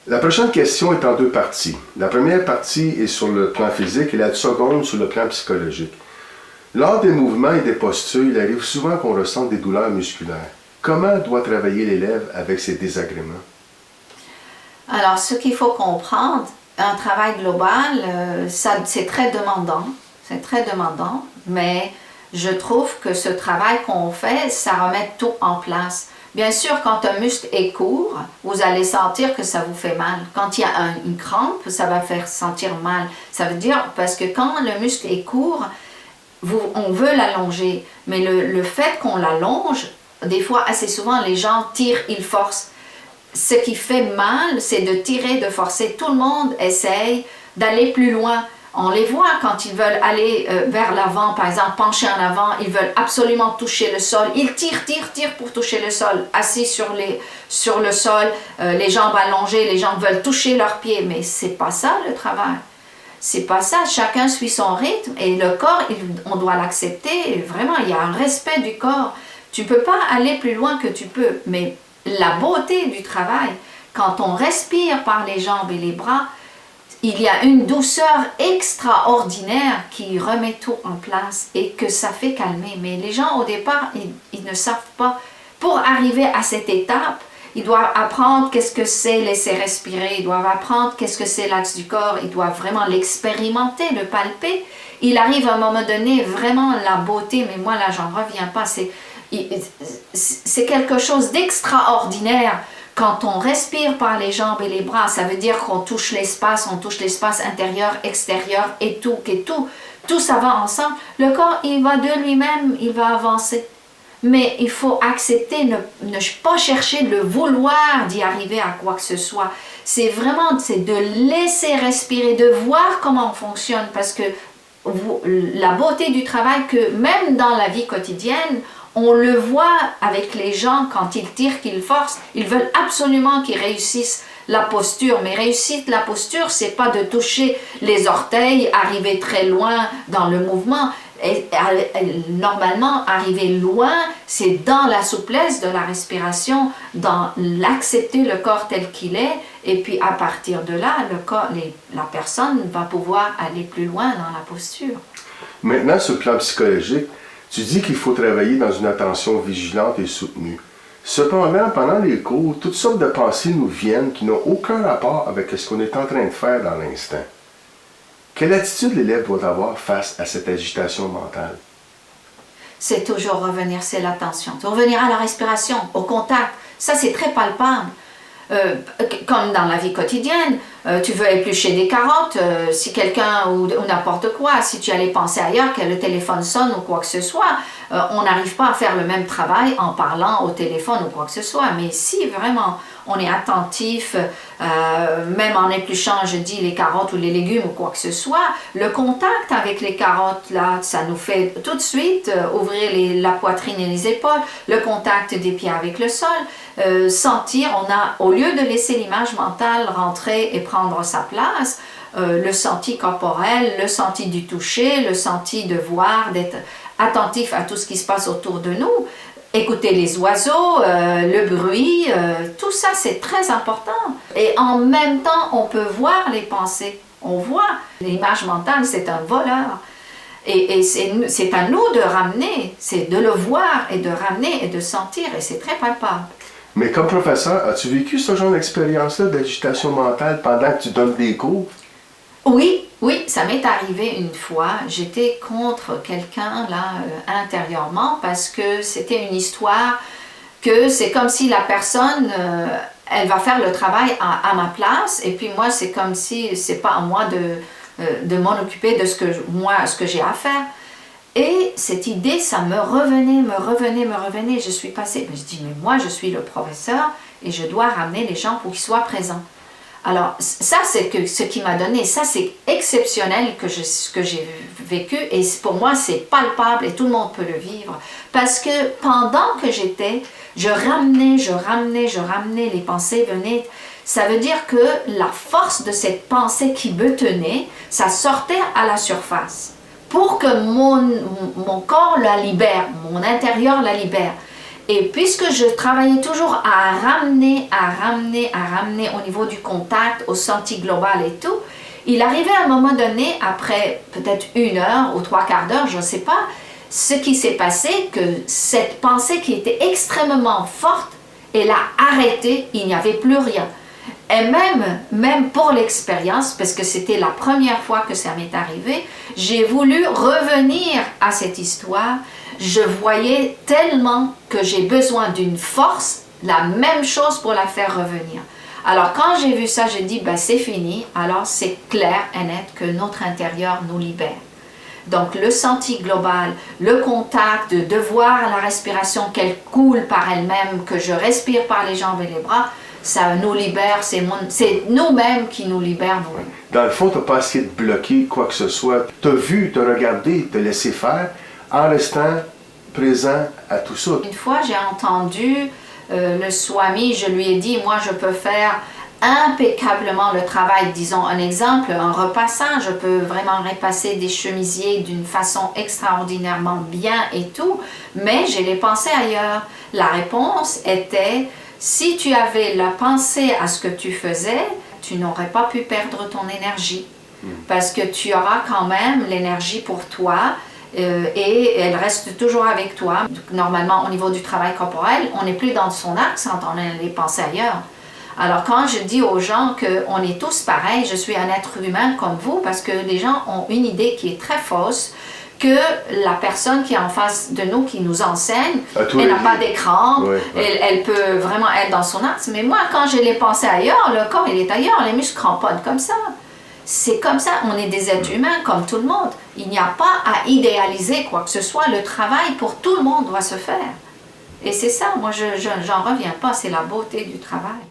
La prochaine question est en deux parties. La première partie est sur le plan physique et la seconde sur le plan psychologique. Lors des mouvements et des postures, il arrive souvent qu'on ressente des douleurs musculaires. Comment doit travailler l'élève avec ces désagréments? Alors, ce qu'il faut comprendre, un travail global, c'est très demandant. C'est très demandant, mais je trouve que ce travail qu'on fait, ça remet tout en place. Bien sûr, quand un muscle est court, vous allez sentir que ça vous fait mal. Quand il y a une crampe, ça va faire sentir mal. Ça veut dire, parce que quand le muscle est court, on veut l'allonger. Mais le fait qu'on l'allonge, des fois, assez souvent, les gens tirent, ils forcent. Ce qui fait mal, c'est de tirer, de forcer. Tout le monde essaye d'aller plus loin. On les voit quand ils veulent aller vers l'avant, par exemple, pencher en avant, ils veulent absolument toucher le sol. Ils tirent pour toucher le sol, assis sur le sol, les jambes allongées, les jambes veulent toucher leurs pieds. Mais c'est pas ça le travail. C'est pas ça. Chacun suit son rythme et le corps, on doit l'accepter. Vraiment, il y a un respect du corps. Tu peux pas aller plus loin que tu peux. Mais la beauté du travail, quand on respire par les jambes et les bras, il y a une douceur extraordinaire qui remet tout en place et que ça fait calmer. Mais les gens, au départ, ils ne savent pas. Pour arriver à cette étape, ils doivent apprendre qu'est-ce que c'est laisser respirer. Ils doivent apprendre qu'est-ce que c'est l'axe du corps. Ils doivent vraiment l'expérimenter, le palper. Il arrive à un moment donné, vraiment la beauté, mais moi là, j'en reviens pas. C'est quelque chose d'extraordinaire. Quand on respire par les jambes et les bras, ça veut dire qu'on touche l'espace intérieur, extérieur et tout ça va ensemble. Le corps, il va de lui-même, il va avancer. Mais il faut accepter, ne pas chercher le vouloir d'y arriver à quoi que ce soit. C'est de laisser respirer, de voir comment on fonctionne, parce que la beauté du travail, que même dans la vie quotidienne, on le voit avec les gens quand ils tirent, qu'ils forcent, ils veulent absolument qu'ils réussissent la posture. Mais réussir la posture, c'est pas de toucher les orteils, arriver très loin dans le mouvement. Normalement, arriver loin, c'est dans la souplesse de la respiration, dans l'accepter le corps tel qu'il est, et puis à partir de là, la personne va pouvoir aller plus loin dans la posture. Maintenant, sur le plan psychologique, tu dis qu'il faut travailler dans une attention vigilante et soutenue. Cependant, pendant les cours, toutes sortes de pensées nous viennent qui n'ont aucun rapport avec ce qu'on est en train de faire dans l'instant. Quelle attitude l'élève doit avoir face à cette agitation mentale? C'est toujours revenir, c'est l'attention. Revenir à la respiration, au contact. Ça, c'est très palpable. Comme dans la vie quotidienne, tu veux éplucher des carottes, si quelqu'un ou n'importe quoi, si tu allais penser ailleurs, que le téléphone sonne ou quoi que ce soit, on n'arrive pas à faire le même travail en parlant au téléphone ou quoi que ce soit. Mais si vraiment on est attentif, même en épluchant, je dis, les carottes ou les légumes ou quoi que ce soit, le contact avec les carottes, là, ça nous fait tout de suite ouvrir la poitrine et les épaules, le contact des pieds avec le sol, sentir, au lieu de laisser l'image mentale rentrer et prendre sa place, le senti corporel, le senti du toucher, le senti de voir, d'être attentif à tout ce qui se passe autour de nous, écouter les oiseaux, le bruit, tout ça c'est très important. Et en même temps, on peut voir les pensées. On voit, l'image mentale c'est un voleur. Et c'est à nous de ramener, c'est de le voir et de ramener et de sentir, et c'est très palpable. Mais comme professeur, as-tu vécu ce genre d'expérience-là d'agitation mentale pendant que tu donnes des cours? Oui, ça m'est arrivé une fois. J'étais contre quelqu'un là intérieurement parce que c'était une histoire que c'est comme si la personne, elle va faire le travail à ma place et puis moi c'est comme si c'est pas à moi de m'en occuper de ce que j'ai à faire. Et cette idée, ça me revenait. Je suis passée, je dis mais moi je suis le professeur et je dois ramener les gens pour qu'ils soient présents. Alors, ça, c'est ce qui m'a donné, ça, c'est exceptionnel que j'ai vécu, et pour moi, c'est palpable, et tout le monde peut le vivre, parce que pendant que j'étais, je ramenais, les pensées venaient. Ça veut dire que la force de cette pensée qui me tenait, ça sortait à la surface, pour que mon corps la libère, mon intérieur la libère. Et puisque je travaillais toujours à ramener au niveau du contact, au senti global et tout, il arrivait à un moment donné, après peut-être 1 heure ou 3/4 d'heure, je ne sais pas, ce qui s'est passé, que cette pensée qui était extrêmement forte, elle a arrêté, il n'y avait plus rien. Et même pour l'expérience, parce que c'était la première fois que ça m'est arrivé, j'ai voulu revenir à cette histoire. Je voyais tellement que j'ai besoin d'une force, la même chose pour la faire revenir. Alors quand j'ai vu ça, j'ai dit, ben, c'est fini, alors c'est clair et net que notre intérieur nous libère. Donc le senti global, le contact, de voir la respiration qu'elle coule par elle-même, que je respire par les jambes et les bras, ça nous libère, c'est nous-mêmes qui nous libèrent. Dans le fond, tu n'as pas essayé de bloquer quoi que ce soit. Tu as vu, tu as regardé, tu as laissé faire, en restant présent à tout ça. Une fois, j'ai entendu le Swami, je lui ai dit, moi je peux faire impeccablement le travail, disons un exemple, un repassant, je peux vraiment repasser des chemisiers d'une façon extraordinairement bien et tout, mais j'ai les pensées ailleurs. La réponse était, si tu avais la pensée à ce que tu faisais, tu n'aurais pas pu perdre ton énergie, parce que tu auras quand même l'énergie pour toi, et elle reste toujours avec toi. Normalement, au niveau du travail corporel, on n'est plus dans son axe quand on a les pensées ailleurs. Alors quand je dis aux gens qu'on est tous pareils, je suis un être humain comme vous, parce que les gens ont une idée qui est très fausse, que la personne qui est en face de nous, qui nous enseigne, elle n'a pas d'écran, elle peut vraiment être dans son axe. Mais moi, quand j'ai les pensées ailleurs, le corps il est ailleurs, les muscles cramponnent comme ça. C'est comme ça, on est des êtres humains comme tout le monde. Il n'y a pas à idéaliser quoi que ce soit, le travail pour tout le monde doit se faire. Et c'est ça, moi j'en reviens pas, c'est la beauté du travail.